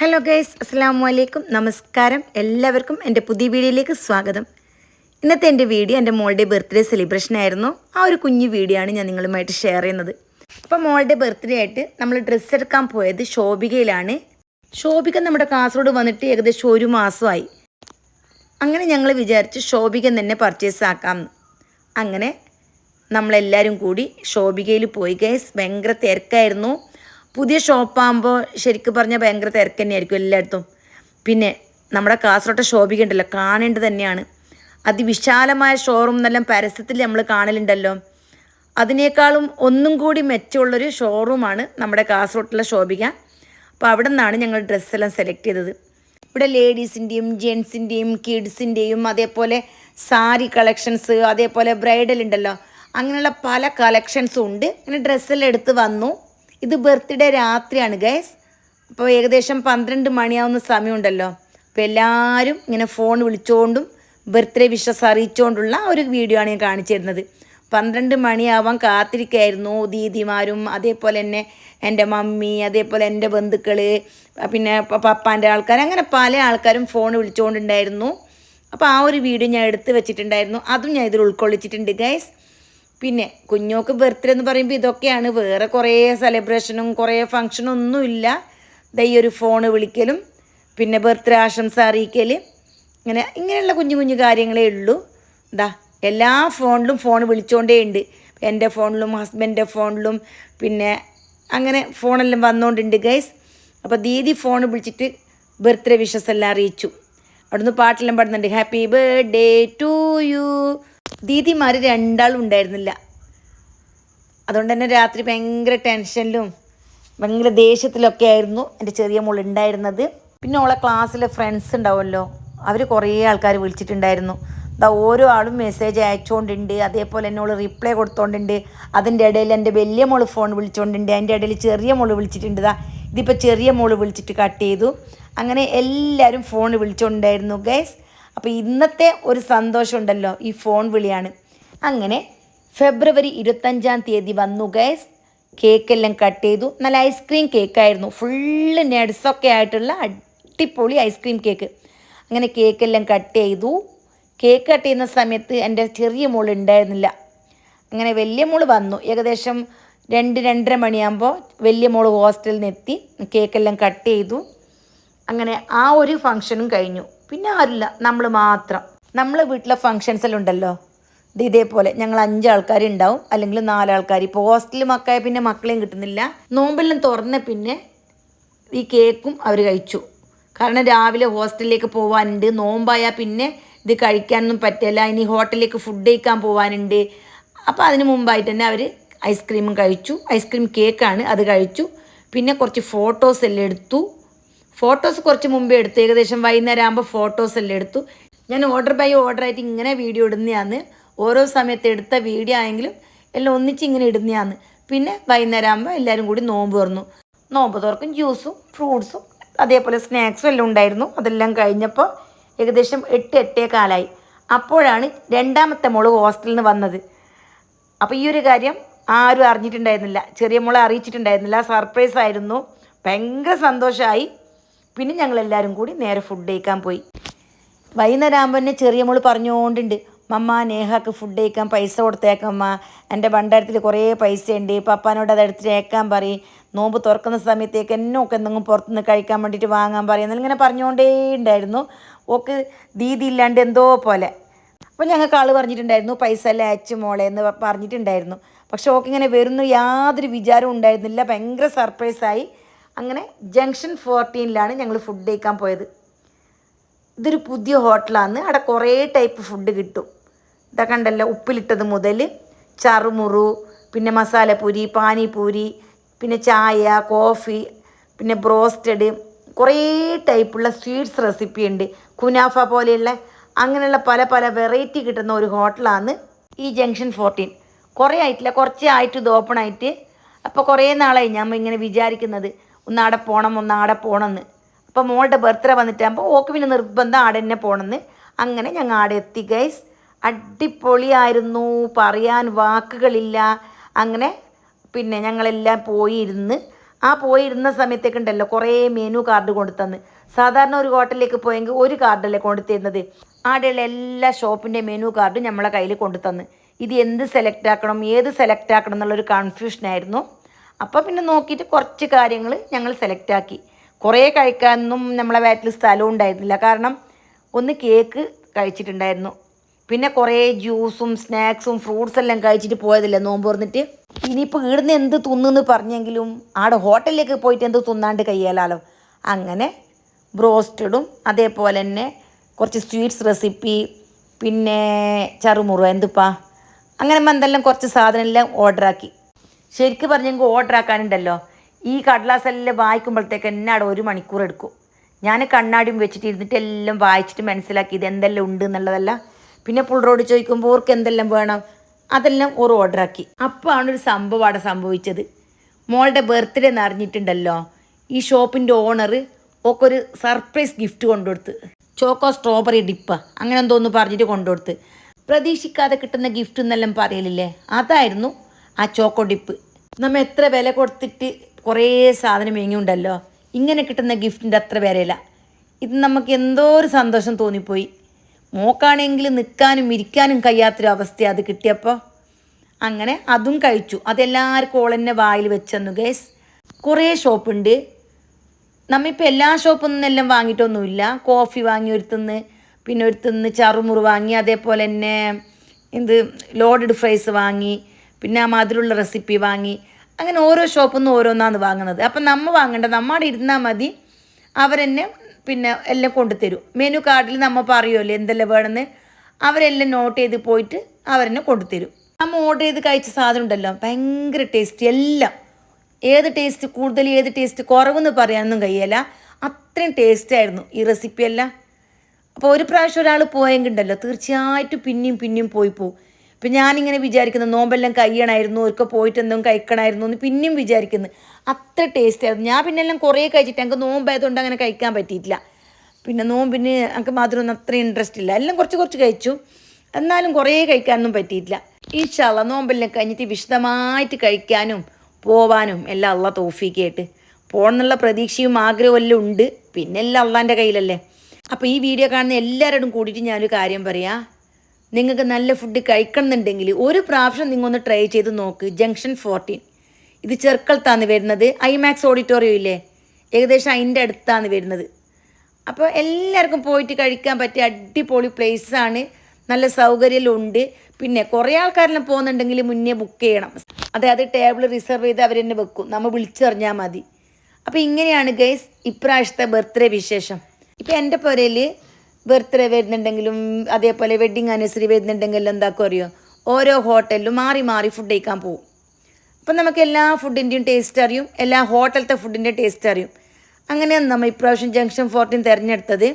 Hello guys, അസ്സലാമു അലൈക്കും. നമസ്കാരം. എല്ലാവർക്കും എൻ്റെ പുതിയ വീഡിയോയിലേക്ക് സ്വാഗതം. ഇന്നത്തെ എൻ്റെ വീഡിയോ എൻ്റെ മോളുടെ ബർത്ത്ഡേ സെലിബ്രേഷൻ ആയിരുന്നു. ആ ഒരു കുഞ്ഞു വീഡിയോ ആണ് ഞാൻ നിങ്ങളുമായിട്ട് ഷെയർ ചെയ്യുന്നത്. അപ്പോൾ മോളുടെ ബർത്ത്ഡേ ആയിട്ട് നമ്മൾ ഡ്രസ്സ് എടുക്കാൻ പോയത് ശോഭികയിലാണ്. ശോഭിക നമ്മുടെ കാസർഗോഡ് വന്നിട്ട് ഏകദേശം 1 മാസമായി. അങ്ങനെ ഞങ്ങൾ വിചാരിച്ചു ശോഭിക തന്നെ പർച്ചേസ് ആക്കാം. അങ്ങനെ നമ്മളെല്ലാവരും കൂടി ശോഭികയിൽ പോയി ഗൈസ്. ഭയങ്കര തിരക്കായിരുന്നു. പുതിയ ഷോപ്പാകുമ്പോൾ ശരിക്കും പറഞ്ഞാൽ ഭയങ്കര തിരക്ക് തന്നെയായിരിക്കും എല്ലായിടത്തും. പിന്നെ നമ്മുടെ കാസർഗോട്ടെ ശോഭിക ഉണ്ടല്ലോ, കാണേണ്ടത് തന്നെയാണ്. അതിവിശാലമായ ഷോറൂം എന്നെല്ലാം പരസ്യത്തിൽ നമ്മൾ കാണലുണ്ടല്ലോ, അതിനേക്കാളും ഒന്നും കൂടി മെച്ചമുള്ളൊരു ഷോറൂമാണ് നമ്മുടെ കാസർഗോട്ടുള്ള ശോഭിക. അപ്പോൾ അവിടെ നിന്നാണ് ഞങ്ങൾ ഡ്രസ്സെല്ലാം സെലക്ട് ചെയ്തത്. ഇവിടെ ലേഡീസിൻ്റെയും ജെൻസിൻ്റെയും കിഡ്സിൻ്റെയും അതേപോലെ സാരി കളക്ഷൻസ്, അതേപോലെ ബ്രൈഡൽ ഉണ്ടല്ലോ, അങ്ങനെയുള്ള പല കളക്ഷൻസും ഉണ്ട്. അങ്ങനെ ഡ്രസ്സെല്ലാം എടുത്ത് വന്നു. ഇത് ബർത്ത്ഡേ രാത്രിയാണ് ഗൈസ്. അപ്പോൾ ഏകദേശം 12 മണിയാവുന്ന സമയമുണ്ടല്ലോ. അപ്പോൾ എല്ലാവരും ഇങ്ങനെ ഫോൺ വിളിച്ചുകൊണ്ടും ബർത്ത്ഡേ വിഷസ് അറിയിച്ചുകൊണ്ടുള്ള ഒരു വീഡിയോ ആണ് ഞാൻ കാണിച്ചു തരുന്നത്. 12 മണിയാവാൻ കാത്തിരിക്കുകയായിരുന്നു ദീദിമാരും, അതേപോലെ തന്നെ എൻ്റെ മമ്മി, അതേപോലെ എൻ്റെ ബന്ധുക്കൾ, പിന്നെ പപ്പാൻ്റെ ആൾക്കാർ, അങ്ങനെ പല ആൾക്കാരും ഫോൺ വിളിച്ചുകൊണ്ടുണ്ടായിരുന്നു. അപ്പോൾ ആ ഒരു വീഡിയോ ഞാൻ എടുത്ത് വെച്ചിട്ടുണ്ടായിരുന്നു. അതും ഞാൻ ഇതിൽ ഉൾക്കൊള്ളിച്ചിട്ടുണ്ട് ഗൈസ്. പിന്നെ കുഞ്ഞോക്ക് ബർത്ത്ഡേ എന്ന് പറയുമ്പോൾ ഇതൊക്കെയാണ്. വേറെ കുറേ സെലിബ്രേഷനും കുറേ ഫങ്ഷനും ഒന്നുമില്ല. ഈ ഒരു ഫോണ് വിളിക്കലും പിന്നെ ബർത്ത്ഡേ ആശംസ അറിയിക്കൽ, ഇങ്ങനെയുള്ള കുഞ്ഞു കുഞ്ഞു കാര്യങ്ങളേ ഉള്ളൂ. എല്ലാ ഫോണിലും ഫോൺ വിളിച്ചുകൊണ്ടേ ഉണ്ട്. എൻ്റെ ഫോണിലും ഹസ്ബൻഡിൻ്റെ ഫോണിലും പിന്നെ അങ്ങനെ ഫോണെല്ലാം വന്നുകൊണ്ടുണ്ട് ഗൈസ്. അപ്പോൾ ദീദി ഫോൺ വിളിച്ചിട്ട് ബർത്ത്ഡേ വിഷസ് എല്ലാം അറിയിച്ചു. അവിടുന്ന് പാട്ടെല്ലാം പാടുന്നുണ്ട്, ഹാപ്പി ബർത്ത്ഡേ ടു യു. ദീദിമാർ 2 ഉണ്ടായിരുന്നില്ല. അതുകൊണ്ട് തന്നെ രാത്രി ഭയങ്കര ടെൻഷനിലും ഭയങ്കര ദേഷ്യത്തിലൊക്കെ ആയിരുന്നു എൻ്റെ ചെറിയ മോൾ ഉണ്ടായിരുന്നത്. പിന്നെ ഓളെ ക്ലാസ്സിലെ ഫ്രണ്ട്സ് ഉണ്ടാവുമല്ലോ, അവർ കുറേ ആൾക്കാർ വിളിച്ചിട്ടുണ്ടായിരുന്നു. ഓരോ ആളും മെസ്സേജ് അയച്ചുകൊണ്ടുണ്ട്, അതേപോലെ തന്നെ ഓൾ റിപ്ലൈ കൊടുത്തോണ്ടുണ്ട്. അതിൻ്റെ ഇടയിൽ എൻ്റെ വലിയ മോൾ ഫോൺ വിളിച്ചുകൊണ്ടുണ്ട്, അതിൻ്റെ ഇടയിൽ ചെറിയ മോൾ വിളിച്ചിട്ടുണ്ട്. ഇതിപ്പോൾ ചെറിയ മോൾ വിളിച്ചിട്ട് കട്ട് ചെയ്തു. അങ്ങനെ എല്ലാവരും ഫോൺ വിളിച്ചുകൊണ്ടായിരുന്നു ഗൈസ്. അപ്പോൾ ഇന്നത്തെ ഒരു സന്തോഷമുണ്ടല്ലോ ഈ ഫോൺ വിളിയാണ്. അങ്ങനെ ഫെബ്രുവരി 25-ാം തീയതി വന്നു ഗൈസ്. കേക്കെല്ലാം കട്ട് ചെയ്തു. നല്ല ഐസ്ക്രീം കേക്കായിരുന്നു, ഫുള്ള് നട്സൊക്കെ ആയിട്ടുള്ള അടിപൊളി ഐസ്ക്രീം കേക്ക്. അങ്ങനെ കേക്കെല്ലാം കട്ട് ചെയ്തു. കേക്ക് കട്ട് ചെയ്യുന്ന സമയത്ത് എൻ്റെ ചെറിയ മോൾ ഉണ്ടായിരുന്നില്ല. അങ്ങനെ വലിയ മോൾ വന്നു. ഏകദേശം 2-2:30 മണിയാകുമ്പോൾ വലിയ മോൾ ഹോസ്റ്റലിൽ നിന്ന് എത്തി. കേക്കെല്ലാം കട്ട് ചെയ്തു. അങ്ങനെ ആ ഒരു ഫങ്ഷനും കഴിഞ്ഞു. പിന്നെ ആരില്ല, നമ്മൾ മാത്രം. നമ്മൾ വീട്ടിലെ ഫങ്ഷൻസെല്ലാം ഉണ്ടല്ലോ, ഇതേപോലെ ഞങ്ങൾ 5 ആൾക്കാർ ഉണ്ടാവും, അല്ലെങ്കിൽ 4 ആൾക്കാർ. ഇപ്പോൾ ഹോസ്റ്റലിൽ മക്കളെ പിന്നെ മക്കളെയും കിട്ടുന്നില്ല. നോമ്പെല്ലാം തുറന്ന പിന്നെ ഈ കേക്കും അവർ കഴിച്ചു. കാരണം രാവിലെ ഹോസ്റ്റലിലേക്ക് പോകാനുണ്ട്. നോമ്പായാൽ പിന്നെ ഇത് കഴിക്കാനൊന്നും പറ്റില്ല. ഇനി ഹോട്ടലിലേക്ക് ഫുഡ് കഴിക്കാൻ പോകാനുണ്ട്. അപ്പോൾ അതിന് മുമ്പായിട്ട് തന്നെ അവർ ഐസ്ക്രീമും കഴിച്ചു. ഐസ്ക്രീം കേക്കാണ്, അത് കഴിച്ചു. പിന്നെ കുറച്ച് ഫോട്ടോസ് എല്ലാം എടുത്തു. ഫോട്ടോസ് കുറച്ച് മുമ്പേ എടുത്തു, ഏകദേശം വൈകുന്നേരം ആകുമ്പോൾ ഫോട്ടോസ് എല്ലാം എടുത്തു. ഞാൻ ഓർഡർ ബൈ ഓർഡറായിട്ട് ഇങ്ങനെ വീഡിയോ ഇടുന്നതാണ്. ഓരോ സമയത്ത് എടുത്ത വീഡിയോ ആയെങ്കിലും എല്ലാം ഒന്നിച്ച് ഇങ്ങനെ ഇടുന്നതാണ്. പിന്നെ വൈകുന്നേരം ആകുമ്പോൾ എല്ലാവരും കൂടി നോമ്പ് തുറന്നു. നോമ്പ് തുറക്കും ജ്യൂസും ഫ്രൂട്ട്സും അതേപോലെ സ്നാക്സും എല്ലാം ഉണ്ടായിരുന്നു. അതെല്ലാം കഴിഞ്ഞപ്പോൾ ഏകദേശം 8-8:15 അപ്പോഴാണ് 2ാമത്തെ മോള് ഹോസ്റ്റലിൽ നിന്ന് വന്നത്. അപ്പോൾ ഈ ഒരു കാര്യം ആരും അറിഞ്ഞിട്ടുണ്ടായിരുന്നില്ല, ചെറിയ മോളെ അറിയിച്ചിട്ടുണ്ടായിരുന്നില്ല. സർപ്രൈസ് ആയിരുന്നു, ഭയങ്കര സന്തോഷമായി. പിന്നെ ഞങ്ങളെല്ലാവരും കൂടി നേരെ ഫുഡ് കഴിക്കാൻ പോയി. വൈകുന്നേരം ആകുമ്പോൾ തന്നെ ചെറിയ മോൾ പറഞ്ഞുകൊണ്ടുണ്ട്, മമ്മ നേഹാക്ക് ഫുഡ് കഴിക്കാൻ പൈസ കൊടുത്തേക്കമ്മ, എൻ്റെ ഭണ്ഡാരത്തിൽ കുറേ പൈസ ഉണ്ട്, പപ്പാനോട് അത് എടുത്തിട്ട് അയക്കാൻ പറയും, നോമ്പ് തുറക്കുന്ന സമയത്തേക്ക് എന്നൊക്കെ എന്തെങ്കിലും പുറത്തുനിന്ന് കഴിക്കാൻ വേണ്ടിയിട്ട് വാങ്ങാൻ പറയും. എന്നിങ്ങനെ പറഞ്ഞുകൊണ്ടേ ഉണ്ടായിരുന്നു. ഓക്ക് ദീദി ഇല്ലാണ്ട് എന്തോ പോലെ. അപ്പോൾ ഞങ്ങൾക്ക് ആൾ പറഞ്ഞിട്ടുണ്ടായിരുന്നു പൈസ എല്ലാം അയച്ചു മോളെ എന്ന് പറഞ്ഞിട്ടുണ്ടായിരുന്നു. പക്ഷെ ഓക്കിങ്ങനെ വരുന്നു യാതൊരു വിചാരവും ഉണ്ടായിരുന്നില്ല. ഭയങ്കര സർപ്രൈസായി. അങ്ങനെ ജംഗ്ഷൻ 14-ലാണ് ഞങ്ങൾ ഫുഡ് കഴിക്കാൻ പോയത്. ഇതൊരു പുതിയ ഹോട്ടലാണ്. അവിടെ കുറേ ടൈപ്പ് ഫുഡ് കിട്ടും. ഇതൊക്കെ ഉണ്ടല്ലോ, ഉപ്പിലിട്ടത് മുതൽ ചറുമുറു, പിന്നെ മസാലപ്പൂരി, പാനിപൂരി, പിന്നെ ചായ, കോഫി, പിന്നെ ബ്രോസ്റ്റഡ്, കുറേ ടൈപ്പുള്ള സ്വീറ്റ്സ് റെസിപ്പി ഉണ്ട്. കുനാഫ പോലെയുള്ള അങ്ങനെയുള്ള പല പല വെറൈറ്റി കിട്ടുന്ന ഒരു ഹോട്ടലാണ് ഈ ജംഗ്ഷൻ 14. കുറേ ആയിട്ടില്ല, കുറച്ചേ ആയിട്ട് ഇത് ഓപ്പൺ ആയിട്ട്. അപ്പോൾ കുറേ നാളായി ഞാൻ ഇങ്ങനെ വിചാരിക്കുന്നത് ഒന്നാടെ പോകണമെന്ന്. അപ്പോൾ മോളുടെ ബർത്ത്ഡേ വന്നിട്ടാകുമ്പോൾ ഓക്ക് പിന്നെ നിർബന്ധം ആടെ തന്നെ പോകണമെന്ന്. അങ്ങനെ ഞങ്ങൾ ആടെ എത്തി ഗൈസ്. അടിപൊളിയായിരുന്നു, പറയാൻ വാക്കുകളില്ല. അങ്ങനെ പിന്നെ ഞങ്ങളെല്ലാം പോയി ഇരുന്ന് ആ പോയിരുന്ന സമയത്തേക്ക് ഉണ്ടല്ലോ കുറേ മെനു കാർഡ് കൊണ്ടു തന്ന്. സാധാരണ ഒരു ഹോട്ടലിലേക്ക് പോയെങ്കിൽ ഒരു കാർഡല്ലേ കൊണ്ടു തരുന്നത്. ആടെയുള്ള എല്ലാ ഷോപ്പിൻ്റെ മെനു കാർഡും നമ്മളെ കയ്യിൽ കൊണ്ടു തന്ന്. ഇത് എന്ത് സെലക്ട് ആക്കണം, ഏത് സെലക്ട് ആക്കണം എന്നുള്ളൊരു കൺഫ്യൂഷനായിരുന്നു. അപ്പോൾ പിന്നെ നോക്കിയിട്ട് കുറച്ച് കാര്യങ്ങൾ ഞങ്ങൾ സെലക്ട് ആക്കി. കുറേ കഴിക്കാനൊന്നും നമ്മളെ വയറ്റിൽ സ്ഥലവും ഉണ്ടായിരുന്നില്ല. കാരണം ഒന്ന് കേക്ക് കഴിച്ചിട്ടുണ്ടായിരുന്നു, പിന്നെ കുറേ ജ്യൂസും സ്നാക്സും ഫ്രൂട്ട്സ് എല്ലാം കഴിച്ചിട്ട് പോയതില്ല നോമ്പ് തുറന്നിട്ട്. ഇനിയിപ്പോൾ ഇവിടുന്ന് എന്ത് തിന്നെന്ന് പറഞ്ഞെങ്കിലും ആടെ ഹോട്ടലിലേക്ക് പോയിട്ട് എന്ത് തിന്നാണ്ട് കഴിയാലോ. അങ്ങനെ ബ്രോസ്റ്റഡും അതേപോലെ തന്നെ കുറച്ച് സ്വീറ്റ്സ് റെസിപ്പി, പിന്നെ ചറുമുറു എന്തുപ്പാ അങ്ങനെ എന്തെല്ലാം കുറച്ച് സാധനമെല്ലാം ഓർഡറാക്കി. ശരിക്കും പറഞ്ഞെങ്കിൽ ഓർഡർ ആക്കാനുണ്ടല്ലോ ഈ കടലാസെല്ലാം വായിക്കുമ്പോഴത്തേക്ക് എന്നെ അവിടെ 1 മണിക്കൂർ എടുക്കും. ഞാൻ കണ്ണാടിയും വെച്ചിട്ട് ഇരുന്നിട്ട് എല്ലാം വായിച്ചിട്ട് മനസ്സിലാക്കി ഇത് എന്തെല്ലാം ഉണ്ട് എന്നുള്ളതല്ല. പിന്നെ പുള്ളറോട് ചോദിക്കുമ്പോൾ ഓർക്ക് എന്തെല്ലാം വേണം അതെല്ലാം ഓർ ഓർഡറാക്കി. അപ്പോഴാണ് ഒരു സംഭവം അവിടെ സംഭവിച്ചത്. മോളുടെ ബർത്ത്ഡേ എന്ന് അറിഞ്ഞിട്ടുണ്ടല്ലോ ഈ ഷോപ്പിൻ്റെ ഓണർ ഓക്കൊരു സർപ്രൈസ് ഗിഫ്റ്റ് കൊണ്ടുകൊടുത്ത്. ചോക്കോ സ്ട്രോബെറി ഡിപ്പ് അങ്ങനെ എന്തോന്ന് പറഞ്ഞിട്ട് കൊണ്ടുകൊടുത്ത്. പ്രതീക്ഷിക്കാതെ കിട്ടുന്ന ഗിഫ്റ്റ് എന്നെല്ലാം പറയലില്ലേ, അതായിരുന്നു ആ ചോക്കോ ഡിപ്പ്. നമ്മൾ എത്ര വില കൊടുത്തിട്ട് കുറേ സാധനം വാങ്ങിയുണ്ടല്ലോ, ഇങ്ങനെ കിട്ടുന്ന ഗിഫ്റ്റിൻ്റെ അത്ര വിലയില്ല. ഇത് നമുക്ക് എന്തോ ഒരു സന്തോഷം തോന്നിപ്പോയി. മോക്കാണെങ്കിൽ നിൽക്കാനും ഇരിക്കാനും കഴിയാത്തൊരു അവസ്ഥ അത് കിട്ടിയപ്പോൾ. അങ്ങനെ അതും കഴിച്ചു. അതെല്ലാവർക്കും ഓളെന്നെ വായിൽ വെച്ചെന്നു ഗേസ്. കുറേ ഷോപ്പുണ്ട്. നമ്മളിപ്പോൾ എല്ലാ ഷോപ്പിൽ നിന്നെല്ലാം വാങ്ങിയിട്ടൊന്നുമില്ല. കോഫി വാങ്ങി ഒരുത്തുനിന്ന്, പിന്നെ ഒരുത്തുനിന്ന് ചറുമുറു വാങ്ങി, അതേപോലെ തന്നെ ലോഡഡ് ഫ്രൈസ് വാങ്ങി, പിന്നെ ആ മധുരമുള്ള റെസിപ്പി വാങ്ങി. അങ്ങനെ ഓരോ ഷോപ്പിൽ നിന്ന് ഓരോന്നാണ് വാങ്ങുന്നത്. അപ്പം നമ്മൾ വാങ്ങേണ്ട നമ്മുടെ ഇരുന്നാൽ മതി, അവരെന്നെ പിന്നെ എല്ലാം കൊണ്ടുതരും. മെനു കാർഡിൽ നമ്മൾ പറയുമല്ലോ എന്തെല്ലാം വേണമെന്ന്, അവരെല്ലാം നോട്ട് ചെയ്ത് പോയിട്ട് അവരെന്നെ കൊണ്ടുതരും. നമ്മൾ ഓർഡർ ചെയ്ത് കഴിച്ച സാധനം ഉണ്ടല്ലോ ഭയങ്കര ടേസ്റ്റ്. എല്ലാം ഏത് ടേസ്റ്റ് കൂടുതൽ ഏത് ടേസ്റ്റ് കുറവെന്ന് പറയാനൊന്നും കഴിയില്ല, അത്രയും ടേസ്റ്റായിരുന്നു ഈ റെസിപ്പിയെല്ലാം. അപ്പോൾ ഒരു പ്രാവശ്യം ഒരാൾ പോയെങ്കിൽ ഉണ്ടല്ലോ തീർച്ചയായിട്ടും പിന്നെയും പോയി പോകും. ഇപ്പം ഞാനിങ്ങനെ വിചാരിക്കുന്നു നോമ്പെല്ലാം കഴിയണമായിരുന്നു, ഒരിക്കൽ പോയിട്ട് എന്തെങ്കിലും കഴിക്കണമായിരുന്നു എന്ന് പിന്നെയും വിചാരിക്കുന്നു. അത്ര ടേസ്റ്റായിരുന്നു. ഞാൻ പിന്നെ എല്ലാം കുറേ കഴിച്ചിട്ട് എനിക്ക് നോമ്പായതുകൊണ്ട് അങ്ങനെ കഴിക്കാൻ പറ്റിയിട്ടില്ല. പിന്നെ നോമ്പിന് എനിക്ക് മധുരമൊന്നും അത്ര ഇൻട്രസ്റ്റ് ഇല്ല. എല്ലാം കുറച്ച് കഴിച്ചു, എന്നാലും കുറേ കഴിക്കാനൊന്നും പറ്റിയിട്ടില്ല. ഇൻഷാ അല്ലാഹ് നോമ്പെല്ലാം കഴിഞ്ഞിട്ട് വിശദമായിട്ട് കഴിക്കാനും പോവാനും എല്ലാം അള്ളാഹ് തൗഫീഖായിട്ട് പോകണമെന്നുള്ള പ്രതീക്ഷയും ആഗ്രഹവും എല്ലാം ഉണ്ട്. പിന്നെ എല്ലാം അള്ളാൻ്റെ കയ്യിലല്ലേ. അപ്പോൾ ഈ വീഡിയോ കാണുന്ന എല്ലാവരോടും കൂടിയിട്ട് ഞാനൊരു കാര്യം പറയാം. നിങ്ങൾക്ക് നല്ല ഫുഡ് കഴിക്കണമെന്നുണ്ടെങ്കിൽ ഒരു പ്രാവശ്യം നിങ്ങൾ ഒന്ന് ട്രൈ ചെയ്ത് നോക്ക്. ജംഗ്ഷൻ 14 ഇത് ചെർക്കളത്താണ് വരുന്നത്. ഐമാക്സ് ഓഡിറ്റോറിയം ഇല്ലേ, ഏകദേശം അതിൻ്റെ അടുത്താണ് വരുന്നത്. അപ്പോൾ എല്ലാവർക്കും പോയിട്ട് കഴിക്കാൻ പറ്റിയ അടിപൊളി പ്ലേസാണ്. നല്ല സൗകര്യമെല്ലാം ഉണ്ട്. പിന്നെ കുറേ ആൾക്കാരെല്ലാം പോകുന്നുണ്ടെങ്കിൽ മുന്നേ ബുക്ക് ചെയ്യണം. അതായത് ടേബിൾ റിസർവ് ചെയ്ത് അവർ തന്നെ വെക്കും, നമ്മൾ വിളിച്ചറിഞ്ഞാൽ മതി. അപ്പോൾ ഇങ്ങനെയാണ് ഗൈസ് ഇപ്രാവശ്യത്തെ ബർത്ത്ഡേ വിശേഷം. ഇപ്പോൾ എൻ്റെ പുരയിൽ ബർത്ത്ഡേ വരുന്നുണ്ടെങ്കിലും അതേപോലെ വെഡ്ഡിങ് ആനിവേഴ്സറി വരുന്നുണ്ടെങ്കിലും എന്താക്കും അറിയോ, ഓരോ ഹോട്ടലിലും മാറി ഫുഡ് കഴിക്കാൻ പോകും. അപ്പം നമുക്ക് എല്ലാ ഫുഡിൻ്റെയും ടേസ്റ്റ് അറിയും, എല്ലാ ഹോട്ടലത്തെ ഫുഡിൻ്റെ ടേസ്റ്റ് അറിയും. അങ്ങനെയാണ് നമ്മൾ ഇപ്രാവശ്യം ജംഗ്ഷൻ 14 തിരഞ്ഞെടുത്തത്.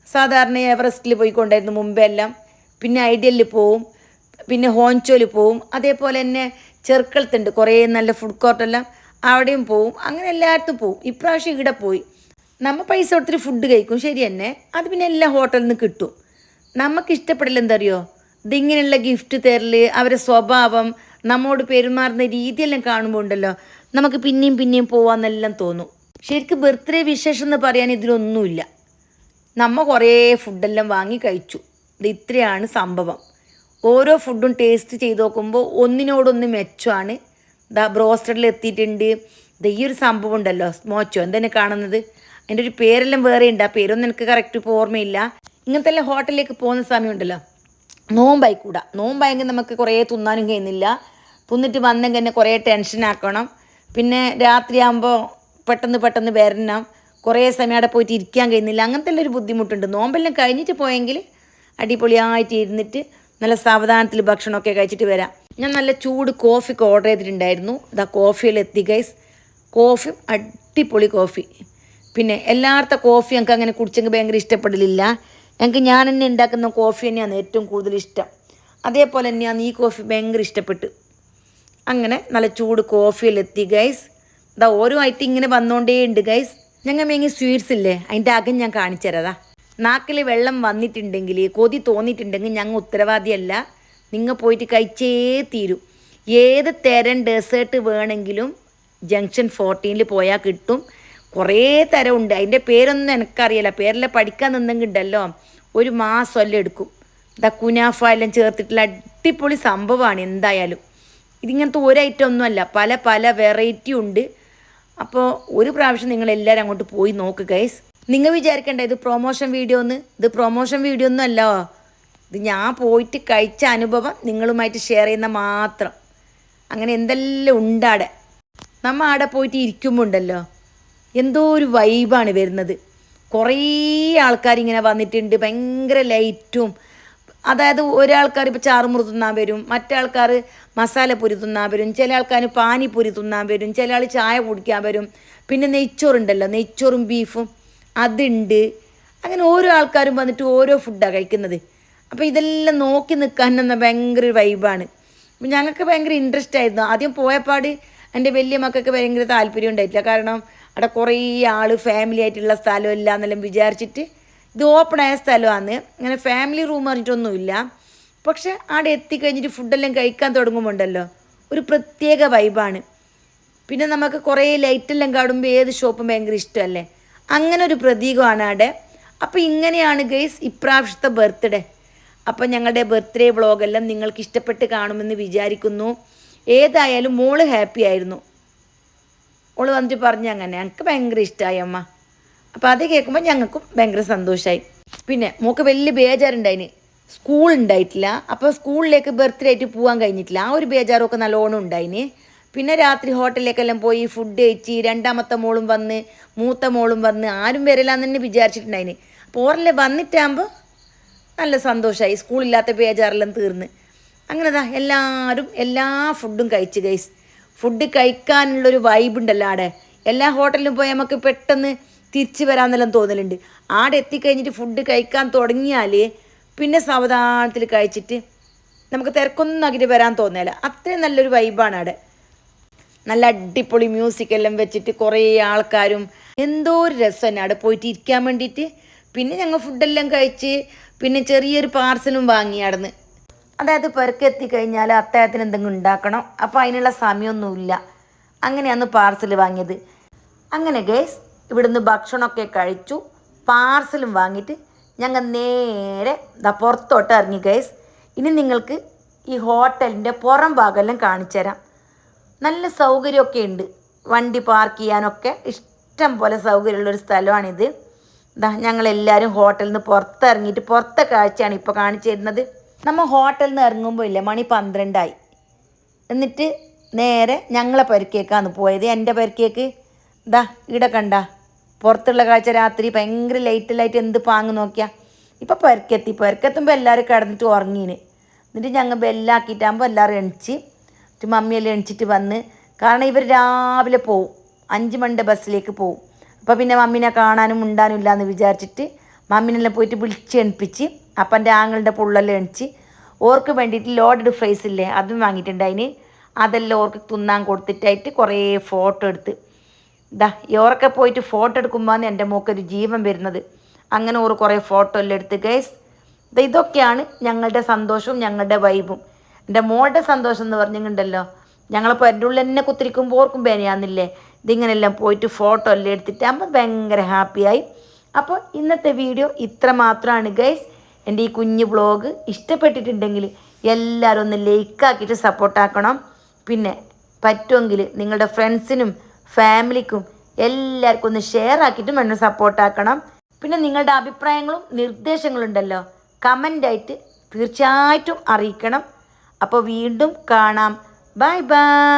സാധാരണ എവറസ്റ്റിൽ പോയിക്കൊണ്ടായിരുന്നു മുമ്പേ എല്ലാം, പിന്നെ ഐഡിയലിൽ പോവും, പിന്നെ ഹോൻചോയിൽ പോവും, അതേപോലെ തന്നെ ചെർക്കളത്തുണ്ട് കുറേ നല്ല ഫുഡ് കോർട്ടെല്ലാം, അവിടെയും പോവും. അങ്ങനെ എല്ലായിടത്തും പോവും. ഇപ്രാവശ്യം ഇവിടെ പോയി. നമ്മൾ പൈസ കൊടുത്തിട്ട് ഫുഡ് കഴിക്കും ശരി തന്നെ, അത് പിന്നെ എല്ലാ ഹോട്ടലിൽ നിന്ന് കിട്ടും. നമുക്ക് ഇഷ്ടപ്പെടില്ല എന്തറിയോ, ഇതിങ്ങനെയുള്ള ഗിഫ്റ്റ് തരൽ, അവരുടെ സ്വഭാവം, നമ്മോട് പെരുമാറുന്ന രീതിയെല്ലാം കാണുമ്പോൾ ഉണ്ടല്ലോ നമുക്ക് പിന്നെയും പോവാന്നെല്ലാം തോന്നും. ശരിക്കും ബർത്ത്ഡേ വിശേഷം എന്ന് പറയാൻ ഇതിലൊന്നുമില്ല. നമ്മൾ കുറേ ഫുഡെല്ലാം വാങ്ങി കഴിച്ചു. ഇത് ഇത്രയാണ് സംഭവം. ഓരോ ഫുഡും ടേസ്റ്റ് ചെയ്ത് നോക്കുമ്പോൾ ഒന്നിനോടൊന്ന് മെച്ചമാണ്. ബ്രോസ്റ്റഡിൽ എത്തിയിട്ടുണ്ട്. ഈ ഒരു സംഭവം ഉണ്ടല്ലോ സ്മോച്ചോ എന്തെന്നെ കാണുന്നത്, അതിൻ്റെ ഒരു പേരെല്ലാം വേറെ ഉണ്ട്. ആ പേരൊന്നും എനിക്ക് കറക്റ്റ് ഇപ്പോൾ ഓർമ്മയില്ല. ഇങ്ങനത്തെ എല്ലാം ഹോട്ടലിലേക്ക് പോകുന്ന സമയമുണ്ടല്ലോ നോമ്പായിക്കൂടാ. നോമ്പായെങ്കിൽ നമുക്ക് കുറേ തിന്നാനും കഴിയുന്നില്ല. തിന്നിട്ട് വന്നെങ്കിൽ തന്നെ കുറേ ടെൻഷനാക്കണം. പിന്നെ രാത്രിയാകുമ്പോൾ പെട്ടെന്ന് വരണം, കുറേ സമയം അവിടെ പോയിട്ട് ഇരിക്കാൻ കഴിയുന്നില്ല. അങ്ങനത്തെ എല്ലാം ഒരു ബുദ്ധിമുട്ടുണ്ട്. നോമ്പെല്ലാം കഴിഞ്ഞിട്ട് പോയെങ്കിൽ അടിപൊളിയായിട്ട് ഇരുന്നിട്ട് നല്ല സാവധാനത്തിൽ ഭക്ഷണമൊക്കെ കഴിച്ചിട്ട് വരാം. ഞാൻ നല്ല ചൂട് കോഫിക്ക് ഓർഡർ ചെയ്തിട്ടുണ്ടായിരുന്നു. കോഫിയെല്ലാം എത്തി ഗൈസ്. കോഫിയും അടിപൊളി കോഫി. പിന്നെ എല്ലായിടത്തെ കോഫി എനിക്ക് അങ്ങനെ കുടിച്ചെങ്കിൽ ഭയങ്കര ഇഷ്ടപ്പെടലില്ല. എനിക്ക് ഞാൻ തന്നെ ഉണ്ടാക്കുന്ന കോഫി തന്നെയാണ് ഏറ്റവും കൂടുതൽ ഇഷ്ടം. അതേപോലെ തന്നെയാണ് ഈ കോഫി ഭയങ്കര ഇഷ്ടപ്പെട്ടു. അങ്ങനെ നല്ല ചൂട് കോഫിയെല്ലാം എത്തി ഗൈസ്. ഓരോ ഐറ്റം ഇങ്ങനെ വന്നുകൊണ്ടേ ഉണ്ട് ഗൈസ്. ഞങ്ങൾ മേങ്ങി സ്വീറ്റ്സ് ഇല്ലേ, അതിൻ്റെ അകം ഞാൻ കാണിച്ചു തരാതാ. നാക്കിൽ വെള്ളം വന്നിട്ടുണ്ടെങ്കിൽ, കൊതി തോന്നിയിട്ടുണ്ടെങ്കിൽ ഞങ്ങൾ ഉത്തരവാദിയല്ല. നിങ്ങൾ പോയിട്ട് കഴിച്ചേ തീരും. ഏത് തരം ഡെസേർട്ട് വേണമെങ്കിലും ജംഗ്ഷൻ 14 പോയാൽ കിട്ടും. കുറേ തരമുണ്ട്, അതിൻ്റെ പേരൊന്നും എനിക്കറിയില്ല. പേരെല്ലാം പഠിക്കാൻ നിന്നെങ്കിൽ ഉണ്ടല്ലോ ഒരു മാസമെല്ലാം എടുക്കും. ഇതാ കുനാഫ എല്ലാം ചേർത്തിട്ടുള്ള അടിപൊളി സംഭവമാണ്. എന്തായാലും ഇതിങ്ങനത്തെ ഒരു ഐറ്റം ഒന്നുമല്ല, പല പല വെറൈറ്റി ഉണ്ട്. അപ്പോൾ ഒരു പ്രാവശ്യം നിങ്ങളെല്ലാവരും അങ്ങോട്ട് പോയി നോക്ക് ഗൈസ്. നിങ്ങൾ വിചാരിക്കണ്ട ഇത് പ്രൊമോഷൻ വീഡിയോ എന്ന്. ഇത് പ്രൊമോഷൻ വീഡിയോ ഒന്നും അല്ലോ, ഇത് ഞാൻ പോയിട്ട് കഴിച്ച അനുഭവം നിങ്ങളുമായിട്ട് ഷെയർ ചെയ്യുന്ന മാത്രം. അങ്ങനെ എന്തെല്ലാം ഉണ്ടാടെ. നമ്മൾ ആടെ പോയിട്ട് ഇരിക്കുമ്പോൾ ഉണ്ടല്ലോ എന്തോ ഒരു വൈബാണ് വരുന്നത്. കുറേ ആൾക്കാരിങ്ങനെ വന്നിട്ടുണ്ട്, ഭയങ്കര ലൈറ്റും. അതായത് ഒരാൾക്കാർ ഇപ്പോൾ ചാറുമുറി തിന്നാൻ വരും, മറ്റാൾക്കാർ മസാലപ്പൊരി തിന്നാൻ വരും, ചില ആൾക്കാർ പാനിപ്പൊരി തിന്നാൻ വരും, ചില ആൾ ചായ കുടിക്കാൻ വരും. പിന്നെ നെയ്ച്ചോറുണ്ടല്ലോ, നെയ്ച്ചോറും ബീഫും അതുണ്ട്. അങ്ങനെ ഓരോ ആൾക്കാരും വന്നിട്ട് ഓരോ ഫുഡാണ് കഴിക്കുന്നത്. അപ്പോൾ ഇതെല്ലാം നോക്കി നിൽക്കാൻ തന്നെ ഭയങ്കര ഒരു വൈബാണ്. അപ്പം ഞങ്ങൾക്ക് ഭയങ്കര ഇൻട്രസ്റ്റ് ആയിരുന്നു. ആദ്യം പോയപ്പാട് എൻ്റെ വലിയ മക്കൾക്ക് ഭയങ്കര താല്പര്യം ഉണ്ടായിട്ടില്ല. കാരണം അവിടെ കുറേ ആൾ ഫാമിലി ആയിട്ടുള്ള സ്ഥലമില്ല എന്നെല്ലാം വിചാരിച്ചിട്ട്, ഇത് ഓപ്പണായ സ്ഥലമാണ്, അങ്ങനെ ഫാമിലി റൂം പറഞ്ഞിട്ടൊന്നുമില്ല. പക്ഷെ അവിടെ എത്തിക്കഴിഞ്ഞിട്ട് ഫുഡെല്ലാം കഴിക്കാൻ തുടങ്ങുമ്പോണ്ടല്ലോ ഒരു പ്രത്യേക വൈബാണ്. പിന്നെ നമുക്ക് കുറേ ലൈറ്റെല്ലാം കാണുമ്പോൾ ഏത് ഷോപ്പും ഭയങ്കര ഇഷ്ടമല്ലേ, അങ്ങനെ ഒരു പ്രതീകമാണ് അവിടെ. അപ്പോൾ ഇങ്ങനെയാണ് ഗൈസ് ഇപ്രാവശ്യത്തെ ബർത്ത്ഡേ. അപ്പം ഞങ്ങളുടെ ബർത്ത്ഡേ വ്ളോഗെല്ലാം നിങ്ങൾക്ക് ഇഷ്ടപ്പെട്ട് കാണുമെന്ന് വിചാരിക്കുന്നു. ഏതായാലും മോള് ഹാപ്പി ആയിരുന്നു. ഓള് വന്നിട്ട് പറഞ്ഞു അങ്ങനെ എനിക്ക് ഭയങ്കര ഇഷ്ടമായി അമ്മ. അപ്പോൾ അത് കേൾക്കുമ്പോൾ ഞങ്ങൾക്കും ഭയങ്കര സന്തോഷമായി. പിന്നെ മോൾക്ക് വലിയ ബേജാറുണ്ടായിന്, സ്കൂൾ ഉണ്ടായിട്ടില്ല. അപ്പോൾ സ്കൂളിലേക്ക് ബർത്ത്ഡേ ആയിട്ട് പോകാൻ കഴിഞ്ഞിട്ടില്ല. ആ ഒരു ബേജാറൊക്കെ നല്ലോണം ഉണ്ടായിന്. പിന്നെ രാത്രി ഹോട്ടലിലേക്കെല്ലാം പോയി ഫുഡ് കഴിച്ച് രണ്ടാമത്തെ മോളും വന്ന് മൂത്ത മോളും വന്ന് ആരും വരില്ലാന്ന് തന്നെ വിചാരിച്ചിട്ടുണ്ടായിന്. അപ്പോൾ ഓരെല്ലാം വന്നിട്ടാകുമ്പോൾ നല്ല സന്തോഷമായി, സ്കൂളില്ലാത്ത ബേജാറെല്ലാം തീർന്ന്. അങ്ങനെ എല്ലാവരും എല്ലാ ഫുഡും കഴിച്ച് ഗൈസ്. ഫുഡ് കഴിക്കാനുള്ളൊരു വൈബ് ഉണ്ടല്ലോ ആടെ. എല്ലാ ഹോട്ടലിലും പോയി നമുക്ക് പെട്ടെന്ന് തിരിച്ച് വരാമെന്നെല്ലാം തോന്നലുണ്ട്. ആടെ എത്തിക്കഴിഞ്ഞിട്ട് ഫുഡ് കഴിക്കാൻ തുടങ്ങിയാൽ പിന്നെ സാവധാനത്തിൽ കഴിച്ചിട്ട് നമുക്ക് തിരക്കൊന്നും ആക്കിയിട്ട് വരാൻ തോന്നില്ല. അത്രയും നല്ലൊരു വൈബാണ് അവിടെ. നല്ല അടിപൊളി മ്യൂസിക്കെല്ലാം വെച്ചിട്ട് കുറേ ആൾക്കാരും, എന്തോ ഒരു രസം തന്നെ അവിടെ പോയിട്ട് ഇരിക്കാൻ വേണ്ടിയിട്ട്. പിന്നെ ഞങ്ങൾ ഫുഡെല്ലാം കഴിച്ച് പിന്നെ ചെറിയൊരു പാർസലും വാങ്ങി അവിടുന്ന്. അതായത് പെരക്കെത്തി കഴിഞ്ഞാൽ അത്താഴത്തിന് എന്തെങ്കിലും ഉണ്ടാക്കണം, അപ്പോൾ അതിനുള്ള സമയമൊന്നുമില്ല. അങ്ങനെയാണ് പാർസൽ വാങ്ങിയത്. അങ്ങനെ ഗൈസ് ഇവിടുന്ന് ഭക്ഷണമൊക്കെ കഴിച്ചു, പാർസലും വാങ്ങിയിട്ട് ഞങ്ങൾ നേരെ പുറത്തോട്ട് ഇറങ്ങി ഗൈസ്. ഇനി നിങ്ങൾക്ക് ഈ ഹോട്ടലിൻ്റെ പുറം ഭാഗമെല്ലാം കാണിച്ചു തരാം. നല്ല സൗകര്യമൊക്കെ ഉണ്ട്, വണ്ടി പാർക്ക് ചെയ്യാനൊക്കെ ഇഷ്ടം പോലെ സൗകര്യമുള്ളൊരു സ്ഥലമാണിത്. ഞങ്ങളെല്ലാവരും ഹോട്ടലിൽ നിന്ന് പുറത്തിറങ്ങിയിട്ട് പുറത്തെ കാഴ്ചയാണ് ഇപ്പോൾ കാണിച്ചു തരുന്നത്. നമ്മൾ ഹോട്ടലിൽ നിന്ന് ഇറങ്ങുമ്പോൾ ഇല്ലേ മണി 12 എന്നിട്ട് നേരെ ഞങ്ങളെ പരിക്കേക്കാണ് പോയത്. എൻ്റെ പരിക്കേക്ക് ഇവിടെ കണ്ട പുറത്തുള്ള കാഴ്ച. രാത്രി ഭയങ്കര ലൈറ്റിലായിട്ട് എന്ത് പാങ്ങ് നോക്കിയാൽ. ഇപ്പോൾ പരിക്കെത്തുമ്പോൾ എല്ലാവരും കിടന്നിട്ട് ഉറങ്ങീന്. എന്നിട്ട് ഞങ്ങൾ ബെല്ലാക്കിയിട്ടാകുമ്പോൾ എല്ലാവരും എണിച്ച് മമ്മിയെല്ലാം എണിച്ചിട്ട് വന്ന്. കാരണം ഇവർ രാവിലെ പോവും, 5 മണിൻ്റെ ബസ്സിലേക്ക് പോവും. അപ്പോൾ പിന്നെ മമ്മീനെ കാണാനും ഉണ്ടാനും ഇല്ലയെന്ന് വിചാരിച്ചിട്ട് മമ്മീനെല്ലാം പോയിട്ട് വിളിച്ച് എണിപ്പിച്ച്. അപ്പം എൻ്റെ ആങ്ങളുടെ പുള്ളെല്ലാം എണിച്ച് ഓർക്ക് വേണ്ടിയിട്ട് ലോഡഡ് ഫ്രൈസ് ഇല്ലേ അതും വാങ്ങിയിട്ടുണ്ടായിന്. അതെല്ലാം ഓർക്ക് തിന്നാൻ കൊടുത്തിട്ടായിട്ട് കുറേ ഫോട്ടോ എടുത്ത്. ഓരൊക്കെ പോയിട്ട് ഫോട്ടോ എടുക്കുമ്പോഴാണ് എൻ്റെ മോക്കൊരു ജീവൻ വരുന്നത്. അങ്ങനെ ഓർ കുറേ ഫോട്ടോ എല്ലാം എടുത്ത് ഗൈസ്. ഇതൊക്കെയാണ് ഞങ്ങളുടെ സന്തോഷവും ഞങ്ങളുടെ വൈബും. എൻ്റെ മോളുടെ സന്തോഷം എന്ന് പറഞ്ഞിട്ടുണ്ടല്ലോ, ഞങ്ങളിപ്പോൾ എൻ്റെ ഉള്ളിൽ തന്നെ കുത്തിരിക്കുമ്പോൾ ഓർക്കും പേനയാന്നില്ലേ. ഇതിങ്ങനെല്ലാം പോയിട്ട് ഫോട്ടോ എല്ലാം എടുത്തിട്ടാകുമ്പോൾ ഭയങ്കര ഹാപ്പിയായി. അപ്പോൾ ഇന്നത്തെ വീഡിയോ ഇത്ര മാത്രമാണ് ഗൈസ്. എൻ്റെ ഈ കുഞ്ഞു വ്ളോഗ് ഇഷ്ടപ്പെട്ടിട്ടുണ്ടെങ്കിൽ എല്ലാവരും ഒന്ന് ലൈക്കാക്കിയിട്ട് സപ്പോർട്ടാക്കണം. പിന്നെ പറ്റുമെങ്കിൽ നിങ്ങളുടെ ഫ്രണ്ട്സിനും ഫാമിലിക്കും എല്ലാവർക്കും ഒന്ന് ഷെയർ ആക്കിയിട്ടും എന്നെ സപ്പോർട്ടാക്കണം. പിന്നെ നിങ്ങളുടെ അഭിപ്രായങ്ങളും നിർദ്ദേശങ്ങളും ഉണ്ടല്ലോ കമൻ്റായിട്ട് തീർച്ചയായിട്ടും അറിയിക്കണം. അപ്പോൾ വീണ്ടും കാണാം. Bye bye.